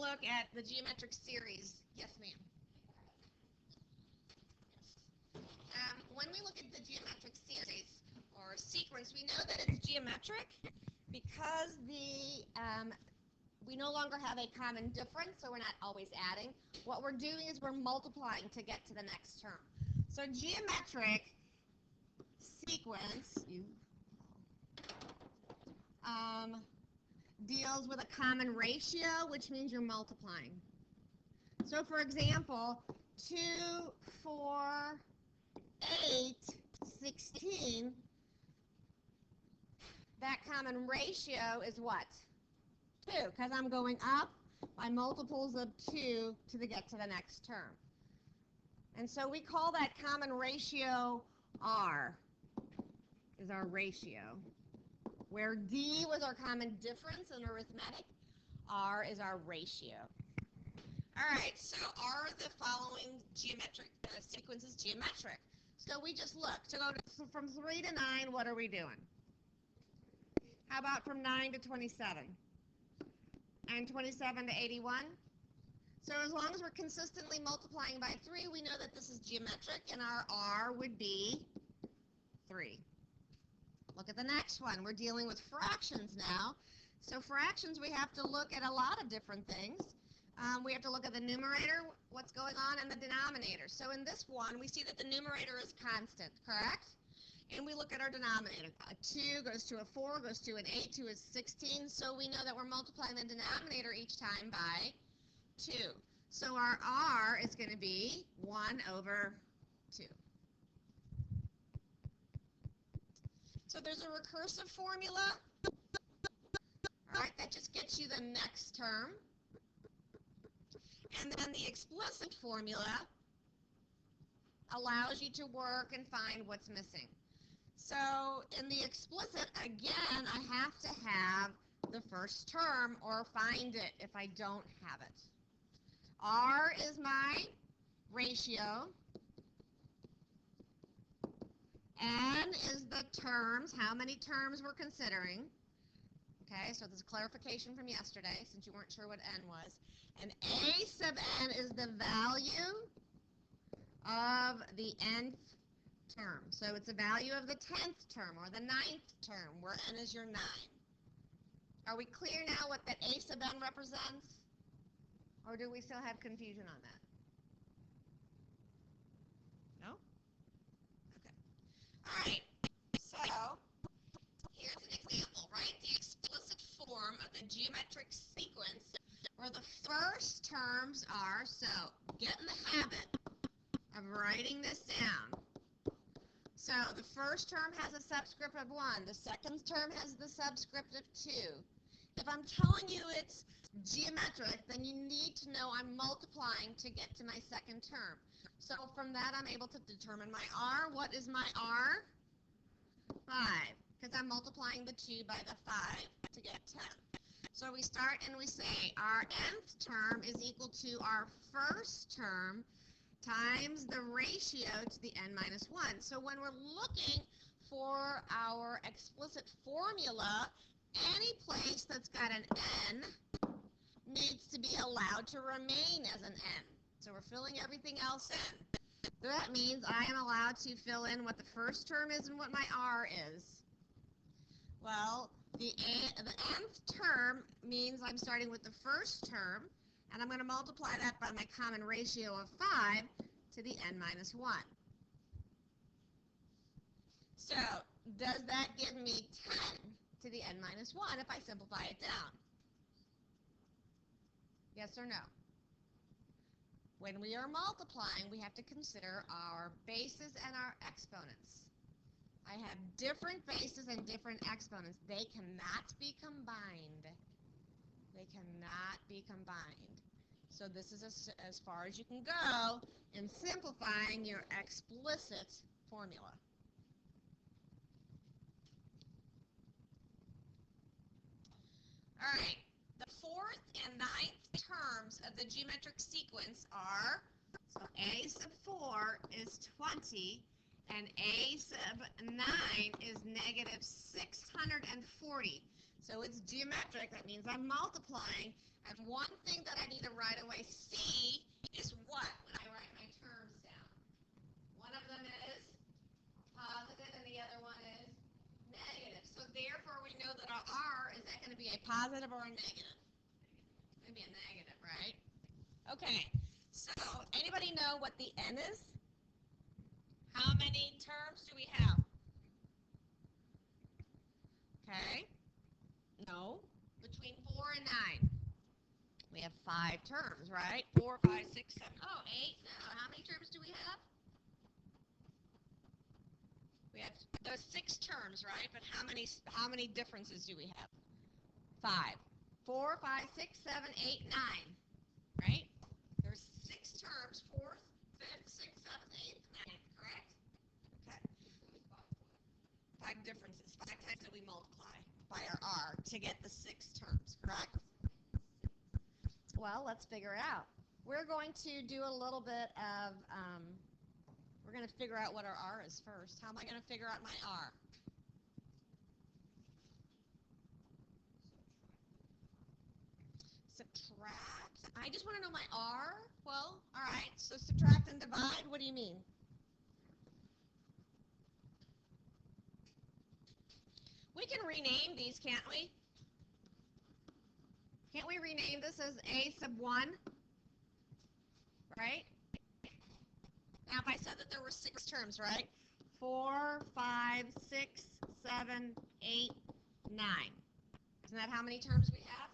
look at the geometric series. Yes, ma'am. When we look at the geometric series or sequence, we know that it's geometric because we no longer have a common difference, so we're not always adding. What we're doing is we're multiplying to get to the next term. So geometric sequence deals with a common ratio, which means you're multiplying. So for example, 2, 4, 8, 16, that common ratio is what? 2, because I'm going up by multiples of 2 to get to the next term. And so we call that common ratio R, is our ratio. Where D was our common difference in arithmetic, R is our ratio. All right, so are the following geometric sequences geometric? So we just look. To go from 3 to 9, what are we doing? How about from 9 to 27? And 27 to 81? So as long as we're consistently multiplying by 3, we know that this is geometric, and our R would be 3. Look at the next one. We're dealing with fractions now. So fractions, we have to look at a lot of different things. We have to look at the numerator, what's going on, and the denominator. So in this one, we see that the numerator is constant, correct? And we look at our denominator. A 2 goes to a 4, goes to an 8, to a 16. So we know that we're multiplying the denominator each time by 2. So our R is going to be 1 over 2. So there's a recursive formula. All right, that just gets you the next term. And then the explicit formula allows you to work and find what's missing. So in the explicit, again, I have to have the first term or find it if I don't have it. R is my ratio. N is the terms, how many terms we're considering. Okay, so there's a clarification from yesterday since you weren't sure what N was. And A sub N is the value of the nth term. So it's the value of the 10th term or the 9th term, where N is your 9. Are we clear now what that A sub N represents? Or do we still have confusion on that? No? Okay. All right. So here's an example, right? The explicit form of the geometric sequence where the first terms are, so get in the habit of writing this down. So the first term has a subscript of 1. The second term has the subscript of 2. If I'm telling you it's geometric, then you need to know I'm multiplying to get to my second term. So from that, I'm able to determine my R. What is my R? 5, because I'm multiplying the 2 by the 5 to get 10. So we start and we say our nth term is equal to our first term times the ratio to the n minus 1. So when we're looking for our explicit formula, any place that's got an n needs to be allowed to remain as an n. So we're filling everything else in. So that means I am allowed to fill in what the first term is and what my R is. Well, the nth term means I'm starting with the first term, and I'm going to multiply that by my common ratio of 5 to the n minus 1. So does that give me 10 to the n minus 1 if I simplify it down? Yes or no? When we are multiplying, we have to consider our bases and our exponents. I have different bases and different exponents. They cannot be combined. They cannot be combined. So this is as far as you can go in simplifying your explicit formula. All right, the fourth and ninth terms of the geometric sequence are, so a sub 4 is 20, and a sub 9 is negative 640. So it's geometric. That means I'm multiplying And one thing that I need to right away see is what when I write my terms down. One of them is positive and the other one is negative. So therefore we know that our R, is that going to be a positive or a negative? It's going to be a negative, right? Okay, so anybody know what the N is? How many terms do we have? Okay, no, between 4 and 9. We have 5 terms, right? 4, 5, 6, 7, 8. Now, how many terms do we have? We have those 6 terms, right? But how many differences do we have? 5. 4, 5, 6, 7, 8, 9. Right? There's 6 terms, 4th, 5th, 6th, 7th, 8th, 9th, correct? Okay. 5 differences, 5 times that we multiply by our R to get the 6 terms, correct? Well, let's figure it out. We're going to do a little bit of, we're going to figure out what our R is first. How am I going to figure out my R? Subtract. I just want to know my R. Well, all right, so subtract and divide. What do you mean? We can rename these, can't we? Can't we rename this as A sub 1? Right? Now, if I said that there were 6 terms, right? 4, 5, 6, 7, 8, 9. Isn't that how many terms we have?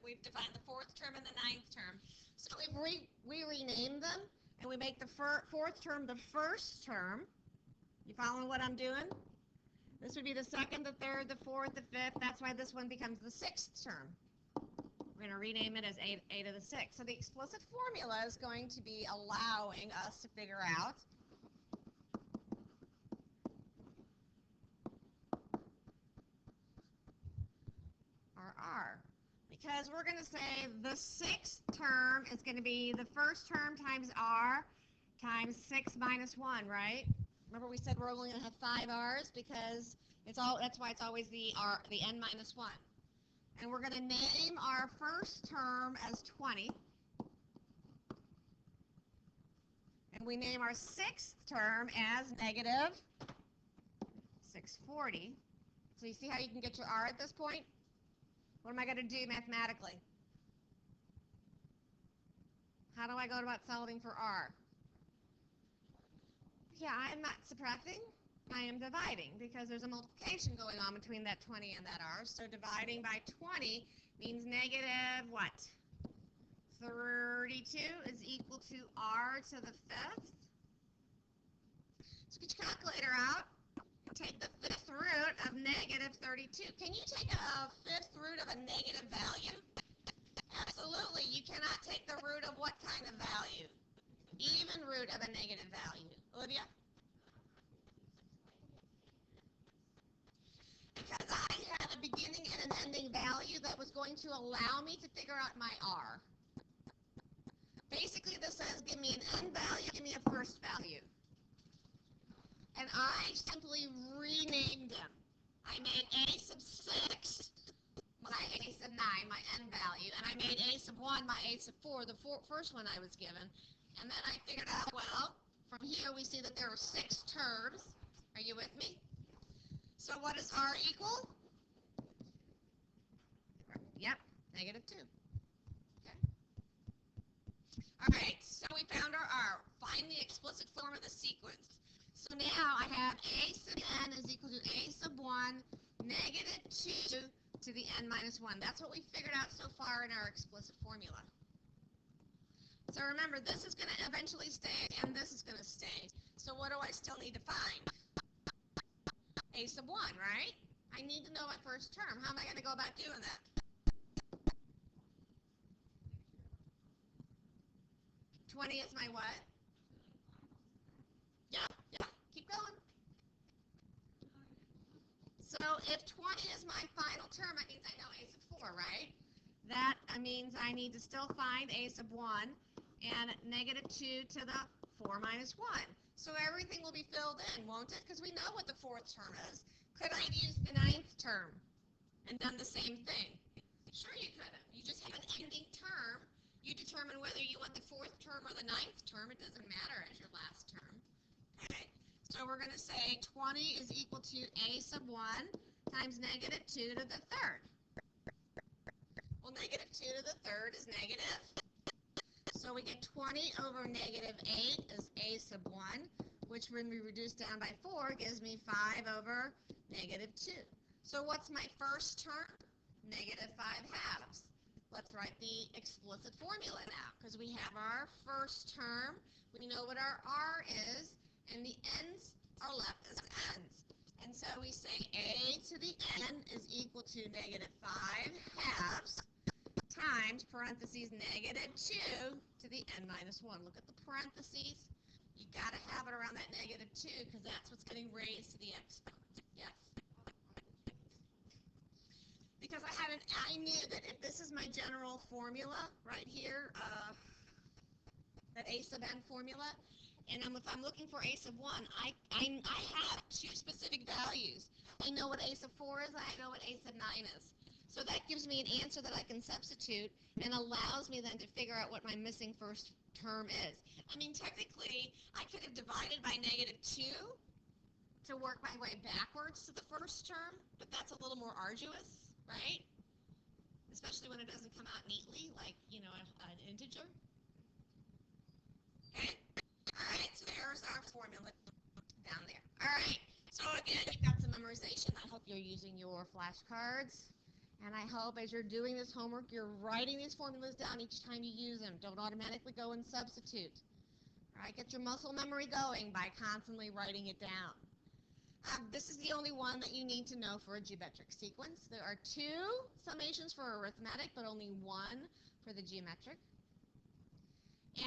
We've defined the 4th term and the 9th term. So if we rename them and we make the 4th term the 1st term, you following what I'm doing? This would be the 2nd, the 3rd, the 4th, the 5th. That's why this one becomes the 6th term. We're going to rename it as A to the 6th. So the explicit formula is going to be allowing us to figure out our R. Because we're going to say the 6th term is going to be the 1st term times R times 6 minus 1, right? Remember we said we're only going to have 5 R's because that's why it's always the N minus 1. And we're going to name our 1st term as 20. And we name our 6th term as negative 640. So you see how you can get your R at this point? What am I going to do mathematically? How do I go about solving for R? Yeah, I'm not subtracting. I am dividing because there's a multiplication going on between that 20 and that R. So dividing by 20 means negative what? 32 is equal to R to the 5th. So get your calculator out. Take the 5th root of negative 32. Can you take a 5th root of a negative value? Absolutely. You cannot take the root of what kind of value? Even root of a negative value. Olivia? Because I had a beginning and an ending value that was going to allow me to figure out my R. Basically, this says give me an N value, give me a first value. And I simply renamed them. I made A sub 6 my A sub 9, my N value, and I made A sub 1 my A sub 4, the first one I was given. And then I figured out, well, from here we see that there are 6 terms. Are you with me? So what does R equal? Yep, negative 2. Okay. All right, so we found our R. Find the explicit form of the sequence. So now I have A sub n is equal to A sub 1 negative 2 to the n minus 1. That's what we figured out so far in our explicit formula. So remember, this is going to eventually stay, and this is going to stay. So what do I still need to find? A sub 1, right? I need to know my first term. How am I going to go about doing that? $20 is my what? Yeah, keep going. So if 20 is my final term, that means I know A sub 4, right? That means I need to still find A sub 1 and negative 2 to the 4 minus 1. So everything will be filled in, won't it? Because we know what the 4th term is. Could I have used the 9th term and done the same thing? Sure you could have. You just have an ending term. You determine whether you want the fourth term or the ninth term. It doesn't matter as your last term. Okay, so we're going to say 20 is equal to a sub 1 times negative 2 to the third. Well, negative 2 to the third is negative. So we get 20 over negative 8 is a sub 1, which when we reduce down by 4 gives me 5 over negative 2. So what's my first term? Negative 5 halves. Let's write the explicit formula now, because we have our first term. We know what our r is, and the n's are left as n's. And so we say a to the n is equal to negative 5 halves times parentheses negative 2 to the n minus 1. Look at the parentheses. You got to have it around that negative 2 because that's what's getting raised to the exponent. Yes? Because I knew that if this is my general formula right here, that a sub n formula, and if I'm looking for a sub 1, I have two specific values. I know what a sub 4 is, and I know what a sub 9 is. So that gives me an answer that I can substitute and allows me then to figure out what my missing first term is. I mean, technically, I could have divided by negative 2 to work my way backwards to the first term, but that's a little more arduous, right? Especially when it doesn't come out neatly, like, an integer. Okay? All right, so there's our formula down there. All right, so again, you've got some memorization. I hope you're using your flashcards. And I hope as you're doing this homework, you're writing these formulas down each time you use them. Don't automatically go and substitute. All right, get your muscle memory going by constantly writing it down. This is the only one that you need to know for a geometric sequence. There are two summations for arithmetic, but only one for the geometric.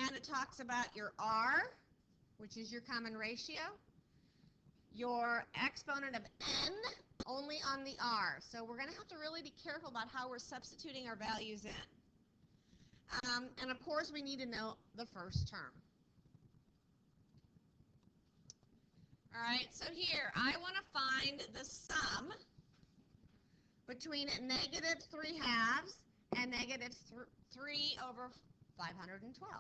And it talks about your r, which is your common ratio, your exponent of n, only on the r. So we're going to have to really be careful about how we're substituting our values in. And of course, we need to know the first term. All right, so here, I want to find the sum between negative 3 halves and negative 3 over 512.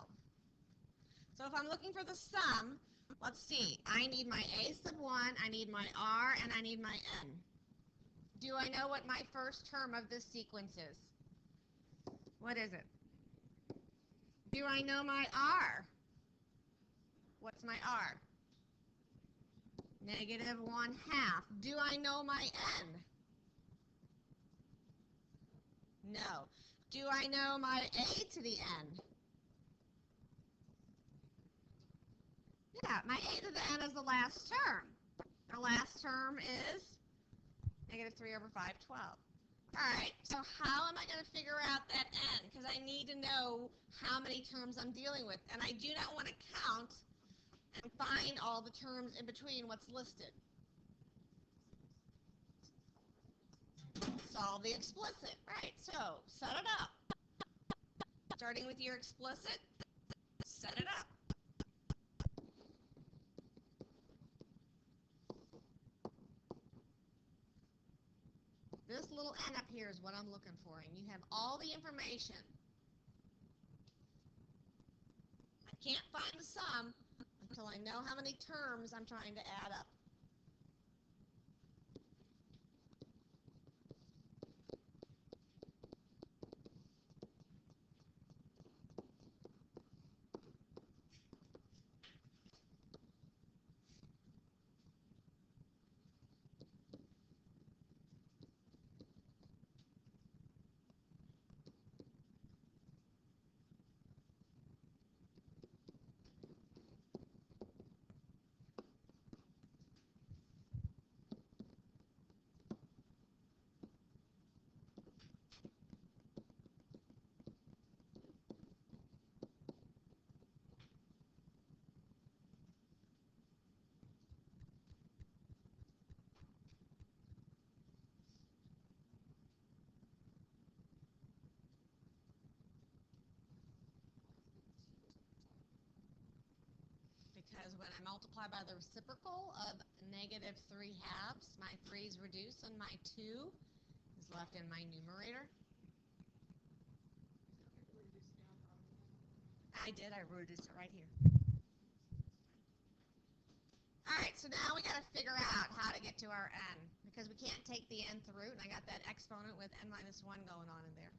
So if I'm looking for the sum, let's see. I need my a sub 1, I need my r, and I need my n. Do I know what my first term of this sequence is? What is it? Do I know my r? What's my r? Negative 1 half. Do I know my n? No. Do I know my a to the n? Yeah, my a to the n is the last term. The last term is negative 3 over 512. All right, so how am I going to figure out that n? Because I need to know how many terms I'm dealing with. And I do not want to count and find all the terms in between what's listed. Solve the explicit. Right, so set it up. Starting with your explicit, set it up. This little n up here is what I'm looking for, and you have all the information. I can't find the sum until I know how many terms I'm trying to add up. Because when I multiply by the reciprocal of negative 3 halves, my 3 is reduced and my 2 is left in my numerator. I did. I reduced it right here. All right, so now we got to figure out how to get to our n, because we can't take the nth root, and I got that exponent with n minus 1 going on in there.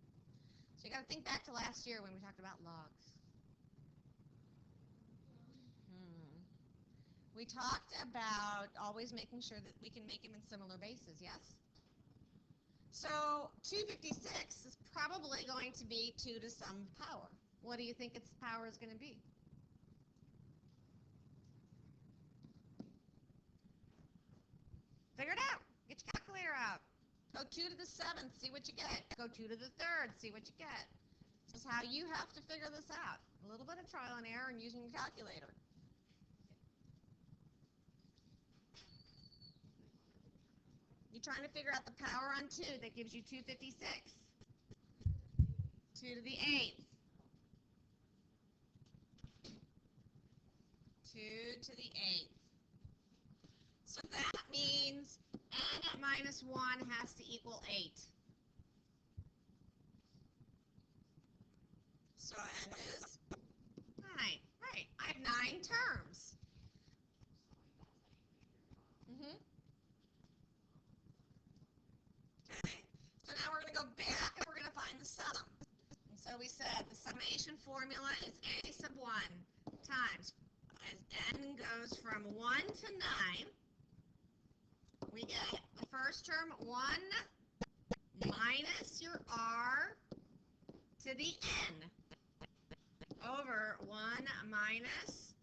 So you got to think back to last year when we talked about logs. We talked about always making sure that we can make them in similar bases, yes? So 256 is probably going to be 2 to some power. What do you think its power is going to be? Figure it out. Get your calculator out. Go 2 to the 7th, see what you get. Go 2 to the 3rd, see what you get. This is how you have to figure this out. A little bit of trial and error and using your calculator. You're trying to figure out the power on 2. That gives you 256. 2 to the 8th. 2 to the 8th. So that means n minus 1 has to equal 8. So n is 9. Right. I have 9 terms. Okay. So now we're going to go back and we're going to find the sum. And so we said the summation formula is a sub 1 times, as n goes from 1 to 9, we get the first term 1 minus your r to the n over 1 minus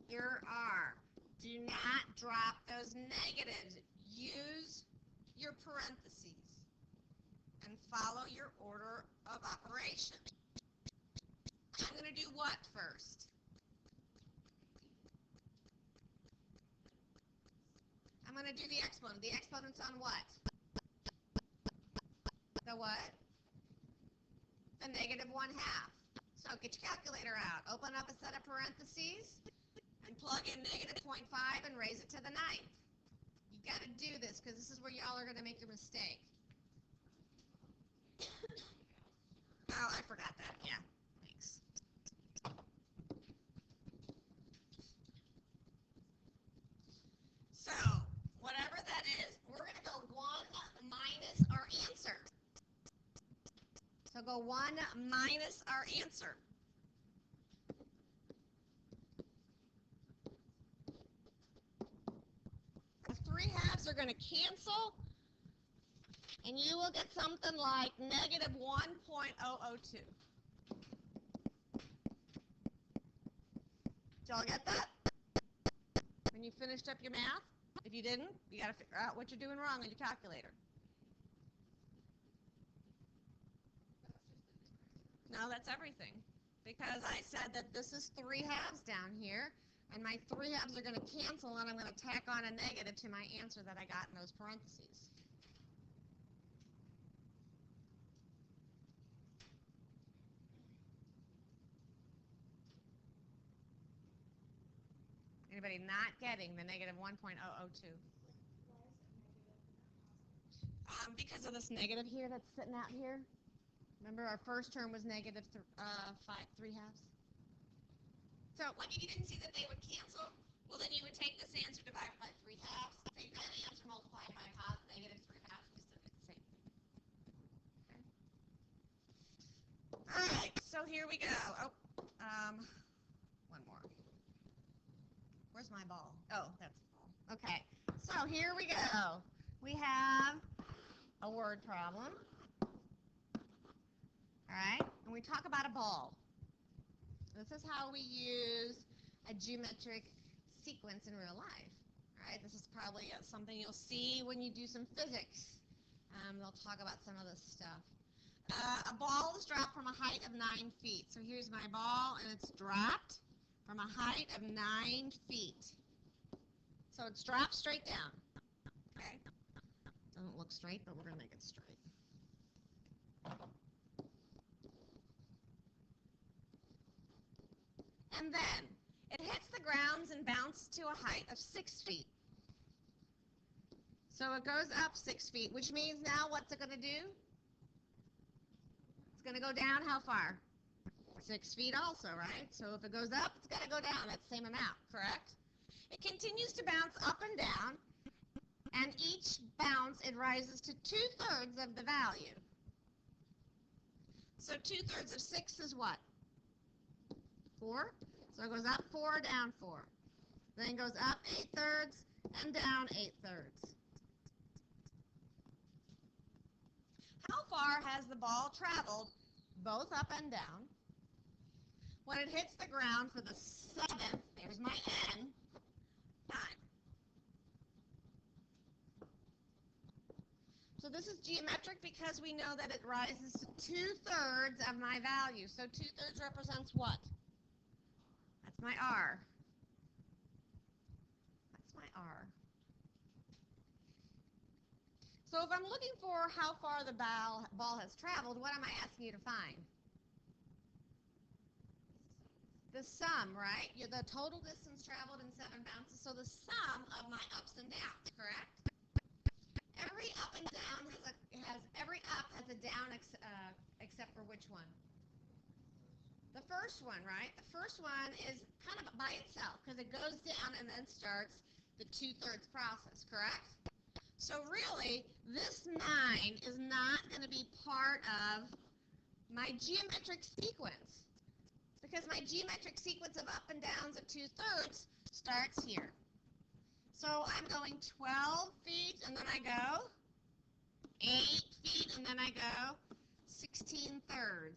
your r. Do not drop those negatives. Use your parentheses and follow your order of operation. I'm going to do what first? I'm going to do the exponent. The exponent's on what? The what? The negative 1/2. So get your calculator out. Open up a set of parentheses and plug in negative 0.5 and raise it to the 9th. You've got to do this because this is where y'all are going to make your mistake. Oh, I forgot that. Yeah, thanks. So, whatever that is, we're going to go 1 minus our answer. So go 1 minus our answer. The 3/2 are going to cancel, and you will get something like negative 1.002. Did y'all get that? When you finished up your math? If you didn't, you got to figure out what you're doing wrong on your calculator. No, that's everything. Because I said that this is 3/2 down here, and my 3/2 are going to cancel, and I'm going to tack on a negative to my answer that I got in those parentheses. Anybody not getting the negative 1.002? Because of this negative here that's sitting out here. Remember, our first term was negative 3/2. So, like, if you didn't see that they would cancel, well, then you would take this answer divided by 3/2. Take that answer multiplied by negative 3/2. We still get the same thing. Okay. All right. So here we go. Oh, one more. Where's my ball? Oh, that's the ball. Okay. So here we go. We have a word problem. All right, and we talk about a ball. This is how we use a geometric sequence in real life. All right, this is probably something you'll see when you do some physics. They'll talk about some of this stuff. A ball is dropped from a height of 9 feet. So here's my ball, and it's dropped from a height of 9 feet. So it's dropped straight down. Okay, doesn't look straight, but we're going to make it straight. And then it hits the ground and bounces to a height of 6 feet. So it goes up 6 feet, which means now what's it going to do? It's going to go down how far? 6 feet also, right? So if it goes up, it's got to go down that same amount, correct? It continues to bounce up and down, and each bounce it rises to 2/3 of the value. So 2/3 of 6 is what? 4. So it goes up 4, down 4. Then it goes up 8/3 and down 8/3. How far has the ball traveled, both up and down, when it hits the ground for the 7th, there's my N, time? So this is geometric because we know that it rises to 2/3 of my value. So 2/3 represents what? That's my R. That's my R. So if I'm looking for how far the ball has traveled, what am I asking you to find? The sum, right? The total distance traveled in 7 bounces. So the sum of my ups and downs, correct? Every up and down has a down except for which one? The first one, right? The first one is kind of by itself because it goes down and then starts the 2/3 process, correct? So really, this 9 is not going to be part of my geometric sequence because my geometric sequence of up and downs of 2/3 starts here. So I'm going 12 feet and then I go 8 feet and then I go 16/3.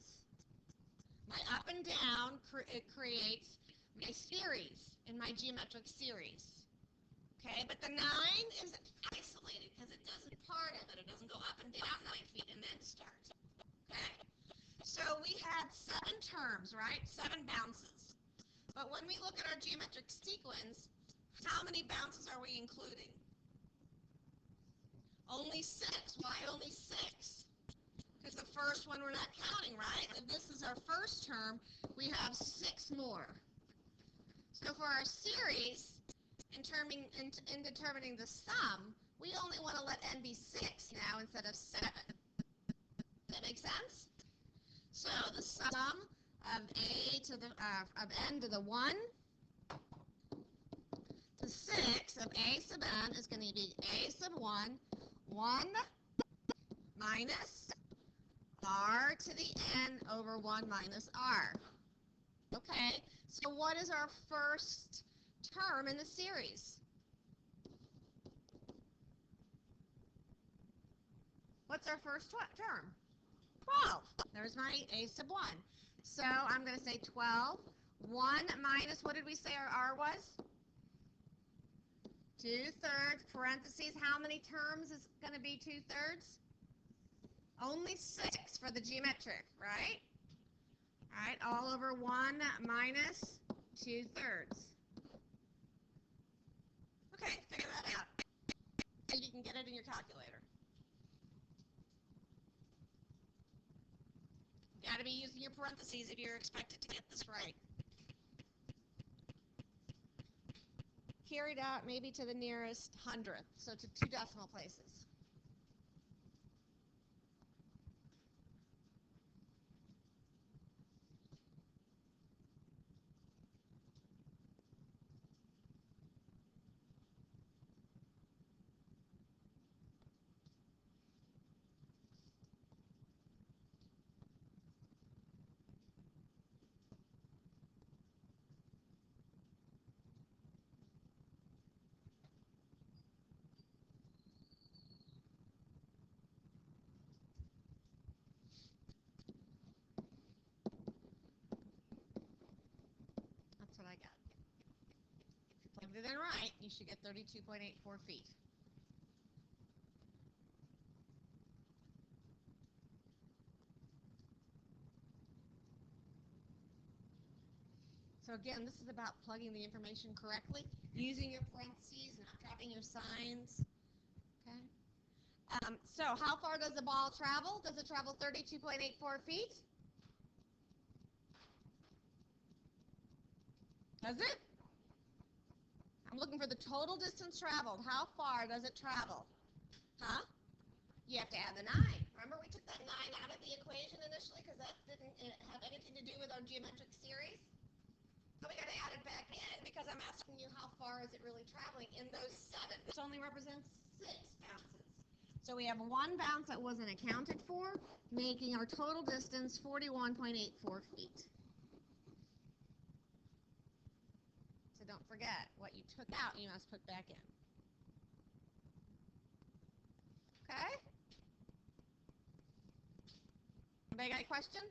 My up and down, it creates my series in my geometric series. Okay, but the 9 is isolated because it doesn't part of it. It doesn't go up and down 9 feet and then start. Okay, so we had 7 terms, right? 7 bounces. But when we look at our geometric sequence, how many bounces are we including? Only 6. Why only 6? Because the first one we're not counting, right? If this is our first term, we have 6 more. So for our series, in determining the sum, we only want to let n be 6 now instead of 7. Does that make sense? So the sum of of n to the 1 to 6 of a sub n is going to be a sub 1 minus r to the n over 1 minus r. Okay, so what is our first term in the series? What's our first term? 12. There's my a sub 1. So I'm going to say 12. 1 minus, what did we say our r was? 2/3, parentheses, how many terms is going to be 2/3? Only 6 for the geometric, right? All right, all over 1 minus 2/3. Okay, figure that out. And you can get it in your calculator. You got to be using your parentheses if you're expected to get this right. Carried out maybe to the nearest hundredth, so to 2 decimal places. That's what I got. If you plugged it in right, you should get 32.84 feet. So again, this is about plugging the information correctly, using your parentheses, not dropping your signs. Okay. So how far does the ball travel? Does it travel 32.84 feet? Does it? I'm looking for the total distance traveled. How far does it travel? Huh? You have to add the 9. Remember we took that 9 out of the equation initially because that didn't have anything to do do with our geometric series. So we got to add it back in because I'm asking you how far is it really traveling in those 7, which only represents 6 bounces. So we have 1 bounce that wasn't accounted for, making our total distance 41.84 feet. So don't forget, what you took out, you must put back in. Okay? Anybody got a question?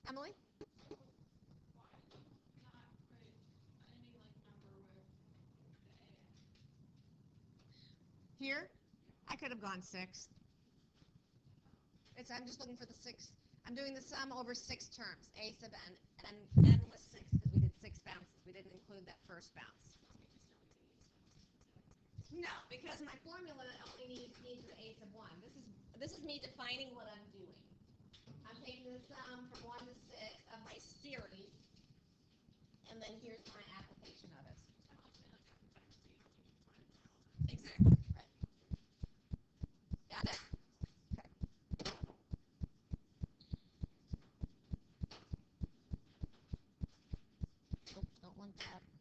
Emily? Here, I could have gone 6. I'm just looking for the 6. I'm doing the sum over 6 terms, a sub n, and n was 6 because we did 6 bounces. We didn't include that first bounce. No, because my formula only needs the a sub 1. This is me defining what I'm doing. I'm taking the sum from 1 to 6 of my series, and then here's my application of it. Exactly. Right. Got it? Okay. Oops, don't want that.